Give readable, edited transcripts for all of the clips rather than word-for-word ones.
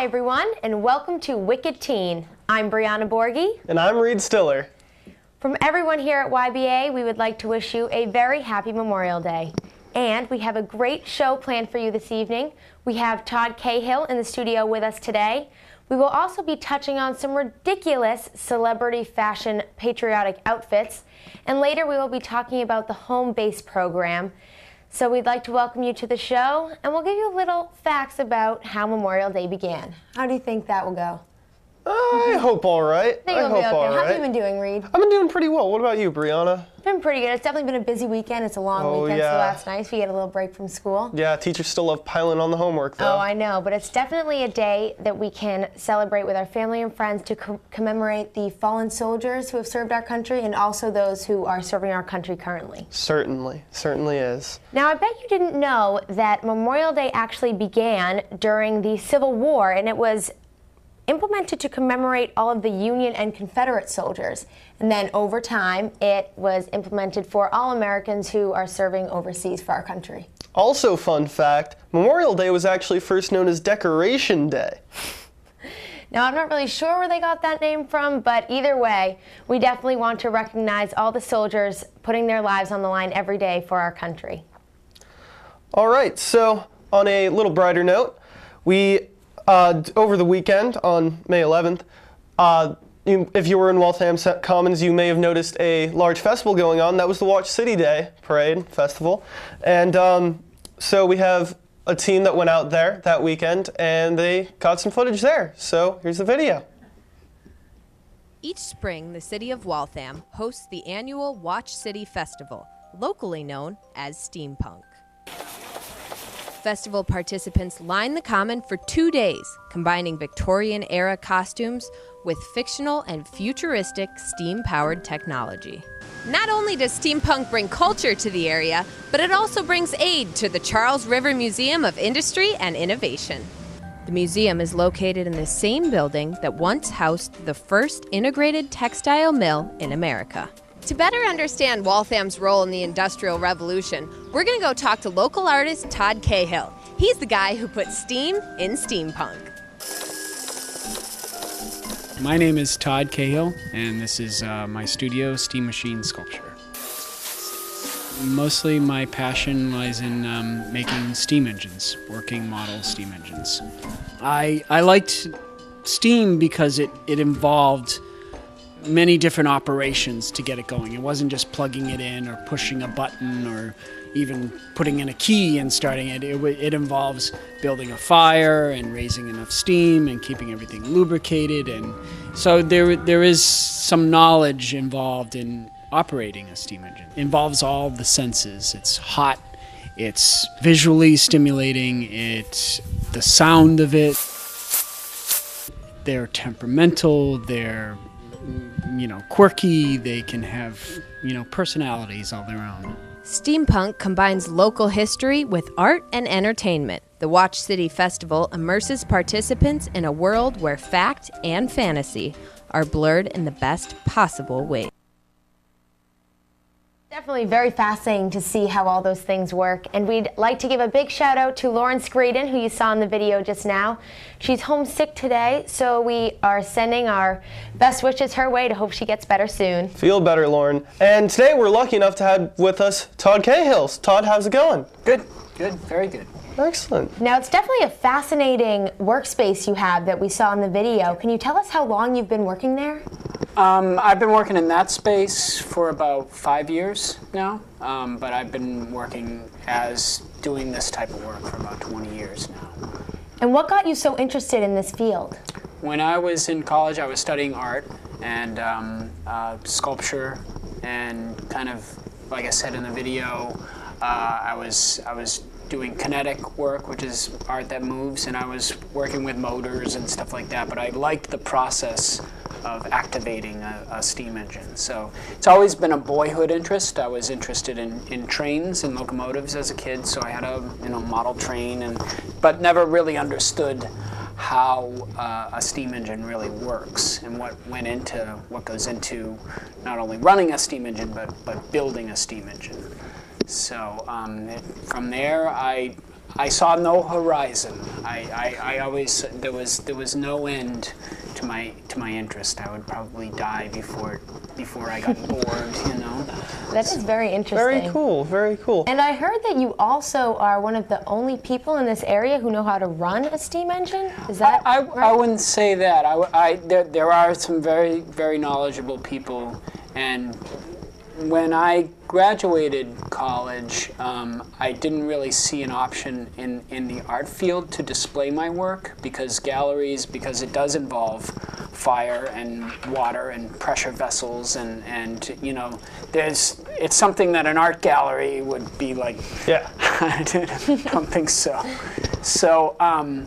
Hi everyone, and welcome to Wicked Teen. I'm Brianna Borghi. And I'm Reed Stiller. From everyone here at YBA, we would like to wish you a very happy Memorial Day. And we have a great show planned for you this evening. We have Todd Cahill in the studio with us today. We will also be touching on some ridiculous celebrity fashion patriotic outfits. And later we will be talking about the home base program. So we'd like to welcome you to the show, and we'll give you little facts about how Memorial Day began. How do you think that will go? I hope all right. I think it'll be okay. How have you been doing, Reed? I've been doing pretty well. What about you, Brianna? It's been pretty good. It's definitely been a busy weekend. It's a long weekend, so that's nice. We get a little break from school. Yeah, teachers still love piling on the homework, though. Oh, I know, but it's definitely a day that we can celebrate with our family and friends to commemorate the fallen soldiers who have served our country and also those who are serving our country currently. Certainly is. Now, I bet you didn't know that Memorial Day actually began during the Civil War, and it was implemented to commemorate all of the Union and Confederate soldiers. And then over time, it was implemented for all Americans who are serving overseas for our country. Also, fun fact, Memorial Day was actually first known as Decoration Day. Now, I'm not really sure where they got that name from, but either way, we definitely want to recognize all the soldiers putting their lives on the line every day for our country. All right, so on a little brighter note, we over the weekend on May 11th, if you were in Waltham Commons, you may have noticed a large festival going on. That was the Watch City Day Parade Festival. And so we have a team that went out there that weekend, and they caught some footage there. So here's the video. Each spring, the city of Waltham hosts the annual Watch City Festival, locally known as Steampunk. Festival participants line the common for 2 days, combining Victorian-era costumes with fictional and futuristic steam-powered technology. Not only does steampunk bring culture to the area, but it also brings aid to the Charles River Museum of Industry and Innovation. The museum is located in the same building that once housed the first integrated textile mill in America. To better understand Waltham's role in the Industrial Revolution, we're going to go talk to local artist Todd Cahill. He's the guy who put steam in steampunk. My name is Todd Cahill, and this is my studio, Steam Machine Sculpture. Mostly my passion lies in making steam engines, working model steam engines. I liked steam because it involved many different operations to get it going. It wasn't just plugging it in or pushing a button or even putting in a key and starting it. It involves building a fire and raising enough steam and keeping everything lubricated. And so there is some knowledge involved in operating a steam engine. It involves all the senses. It's hot, it's visually stimulating, it's the sound of it. They're temperamental, they're quirky, they can have, personalities all their own. Steampunk combines local history with art and entertainment. The Watch City Festival immerses participants in a world where fact and fantasy are blurred in the best possible way. Definitely very fascinating to see how all those things work, and we'd like to give a big shout out to Lauren Screeden, who you saw in the video just now. She's homesick today, so we are sending our best wishes her way to hope she gets better soon. Feel better, Lauren. And today we're lucky enough to have with us Todd Cahill. Todd, how's it going? Good, very good. Excellent. Now, it's definitely a fascinating workspace you have that we saw in the video. Can you tell us how long you've been working there? I've been working in that space for about 5 years now, but I've been working doing this type of work for about 20 years now. And what got you so interested in this field? When I was in college, I was studying art and sculpture, and kind of, like I said in the video, I was doing kinetic work, which is art that moves, and I was working with motors and stuff like that, but I liked the process of activating a steam engine. So it's always been a boyhood interest. I was interested in trains and locomotives as a kid, so I had a model train, but never really understood how a steam engine really works and what goes into not only running a steam engine but building a steam engine. So from there I I saw no horizon. I always there was no end to my interest. I would probably die before I got bored, you know. That is very interesting. Very cool, very cool. And I heard that you also are one of the only people in this area who know how to run a steam engine. Is that I right? wouldn't say that. There are some very, very knowledgeable people, and when I graduated college, I didn't really see an option in the art field to display my work, because galleries, because it does involve fire and water and pressure vessels, and you know, it's something that an art gallery would be like. Yeah. I don't think so. So I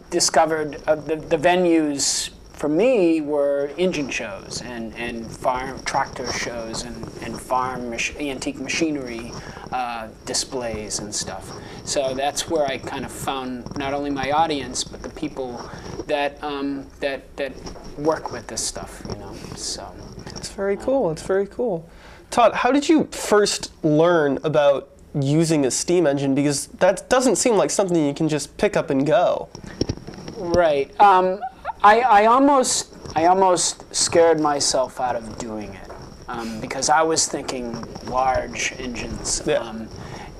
discovered the venues for me were engine shows and farm tractor shows and farm antique machinery displays and stuff. So that's where I kind of found not only my audience, but the people that that work with this stuff, you know. So It's very cool. It's very cool. Todd, how did you first learn about using a steam engine? Because that doesn't seem like something you can just pick up and go. right. I almost scared myself out of doing it, because I was thinking large engines. Yeah.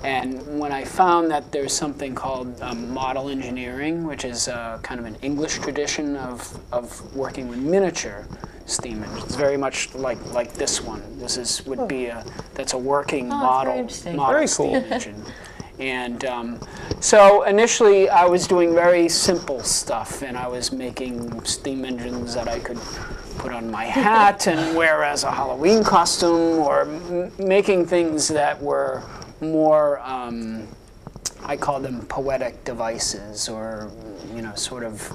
And when I found that there's something called model engineering, which is kind of an English tradition of working with miniature steam engines, very much like this one. This would be that's a working model interesting. Very steam cool. engine. And so initially I was doing very simple stuff, and I was making steam engines that I could put on my hat and wear as a Halloween costume, or making things that were more, I call them poetic devices, or, you know, sort of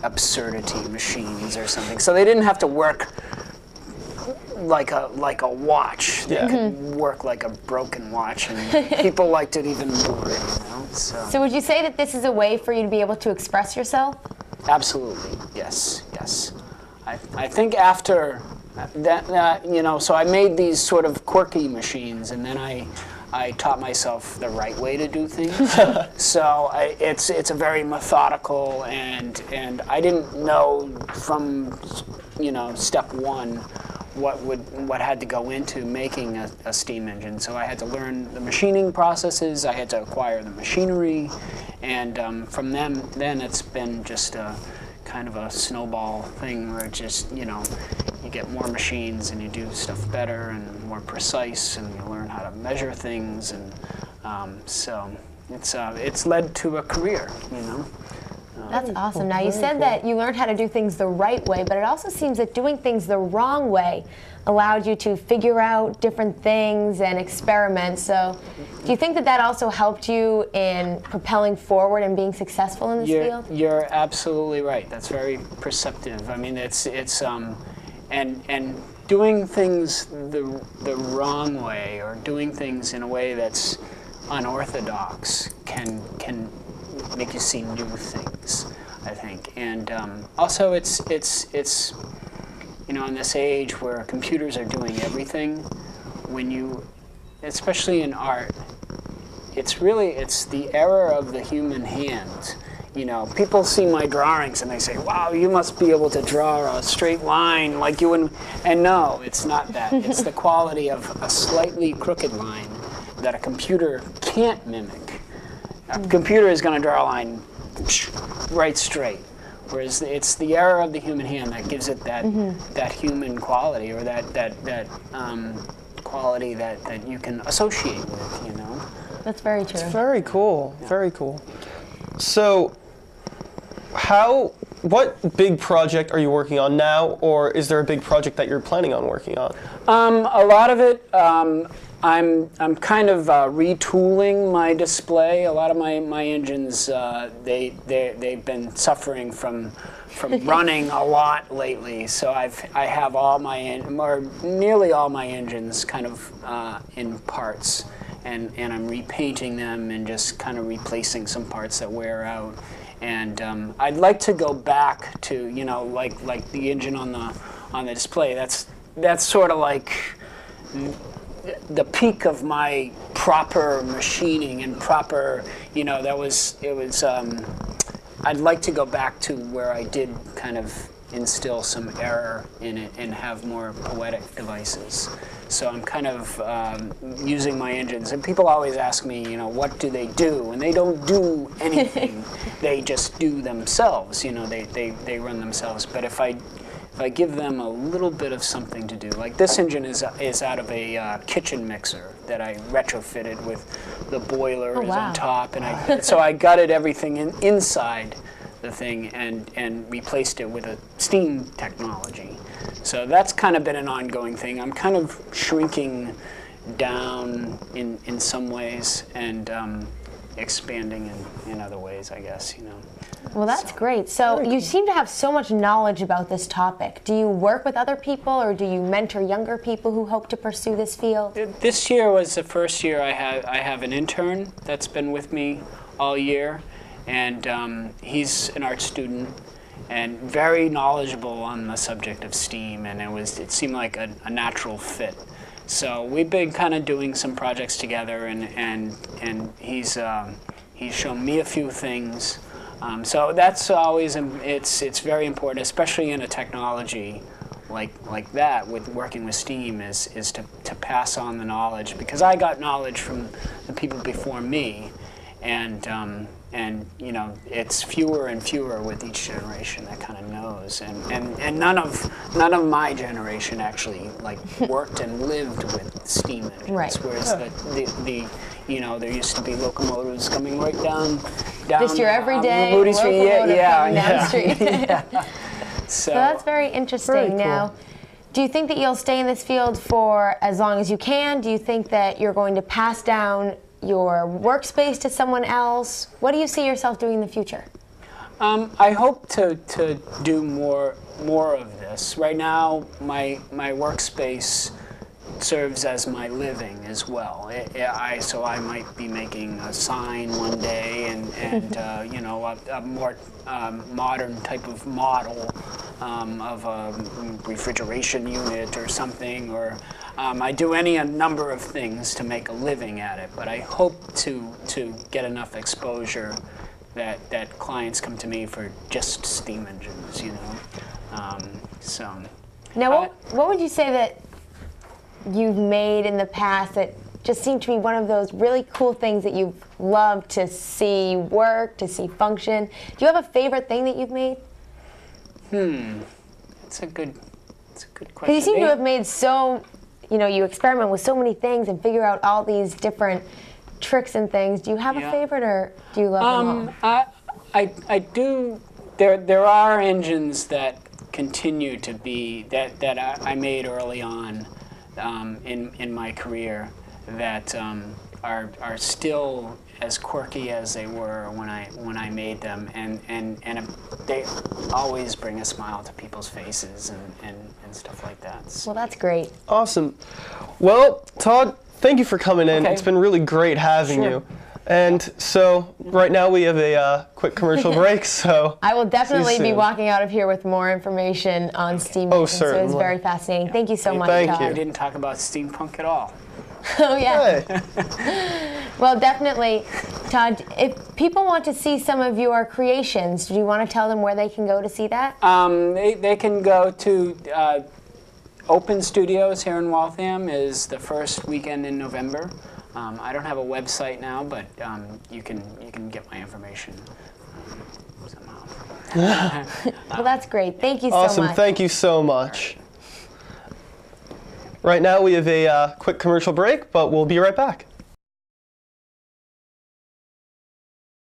absurdity machines or something. So they didn't have to work like a watch. They Yeah. could work like a broken watch, and people liked it even more, you know. So would you say that this is a way for you to be able to express yourself? Absolutely, yes. I think after that, you know, so I made these sort of quirky machines, and then I taught myself the right way to do things. So it's a very methodical, and I didn't know from, you know, step one what had to go into making a steam engine. So I had to learn the machining processes, I had to acquire the machinery, and from then it's been just a kind of a snowball thing where it just, you know, you get more machines and you do stuff better and more precise, and you learn how to measure things, and so it's led to a career, you know. That's awesome. Now, you said that you learned how to do things the right way, but it also seems that doing things the wrong way allowed you to figure out different things and experiment. So do you think that that also helped you in propelling forward and being successful in this field? You're absolutely right. That's very perceptive. I mean, it's and doing things the wrong way, or doing things in a way that's unorthodox, can make you see new things, I think. And also it's you know, in this age where computers are doing everything, when you, especially in art, it's the error of the human hand. You know, people see my drawings and they say, wow, you must be able to draw a straight line like you would, and no, it's not that. It's the quality of a slightly crooked line that a computer can't mimic. A computer is going to draw a line right straight, whereas it's the error of the human hand that gives it that that human quality, or that quality that you can associate with, you know. That's very true. It's very cool. Yeah. Very cool. So, what big project are you working on now, or is there a big project that you're planning on working on? A lot of it. I'm kind of retooling my display. A lot of my engines, they've been suffering from running a lot lately. So I have all my or nearly all my engines kind of in parts, and I'm repainting them and just kind of replacing some parts that wear out. And I'd like to go back to, you know, like the engine on the display. That's sort of like the peak of my proper machining and proper, you know, I'd like to go back to where I did kind of instill some error in it and have more poetic devices. So I'm kind of using my engines, and people always ask me, you know, what do they do? And they don't do anything. They just do themselves. You know, they run themselves. But if I give them a little bit of something to do, like this engine is out of a kitchen mixer that I retrofitted with the boiler on top, and so I gutted everything inside the thing and replaced it with a steam technology. So that's kind of been an ongoing thing. I'm kind of shrinking down in some ways and expanding in other ways, I guess, you know. Well, that's great. So you seem to have so much knowledge about this topic. Do you work with other people, or do you mentor younger people who hope to pursue this field? This year was the first year I have an intern that's been with me all year, and he's an art student and very knowledgeable on the subject of STEAM, and it seemed like a natural fit. So we've been kind of doing some projects together, and he's shown me a few things. So that's always, it's very important, especially in a technology like that, with working with STEAM, is to pass on the knowledge, because I got knowledge from the people before me, and you know, it's fewer and fewer with each generation that kind of knows, and none of my generation actually like worked and lived with steam engines. Right. Whereas the you know, there used to be locomotives coming right down Just your everyday Moody Street. locomotive Yeah, coming down the street. yeah. So that's very interesting. Very cool. Now, do you think that you'll stay in this field for as long as you can? Do you think that you're going to pass down your workspace to someone else? What do you see yourself doing in the future? I hope to do more of this. Right now, my workspace serves as my living as well. So I might be making a sign one day, and you know, a more modern type of model of a refrigeration unit or something, or I do a number of things to make a living at it. But I hope to get enough exposure that clients come to me for just steam engines, you know. So Now, what would you say that you've made in the past that just seemed to be one of those really cool things that you've loved to see work, to see function? Do you have a favorite thing that you've made? It's a good question. Because you seem to have made you experiment with so many things and figure out all these different tricks and things. Do you have a favorite, or do you love them all? I do. There are engines that continue to be that I made early on in my career that are still as quirky as they were when I made them, and they always bring a smile to people's faces and stuff like that. So. Well, that's great. Awesome. Well, Todd, thank you for coming in. Okay. It's been really great having Sure. you. And so right now we have a quick commercial break, so I will definitely see you be soon. walking out of here with more information on steam engines. So certainly. it's very fascinating. Thank you so much, Thank Todd. you. I didn't talk about steampunk at all. Oh, yeah. Hey. Well, definitely. Todd, if people want to see some of your creations, do you want to tell them where they can go to see that? They can go to Open Studios here in Waltham is the first weekend in November. I don't have a website now, but you can get my information somehow. Well, that's great. Thank you so Awesome. much. Thank you so much. Right now we have a quick commercial break, but we'll be right back.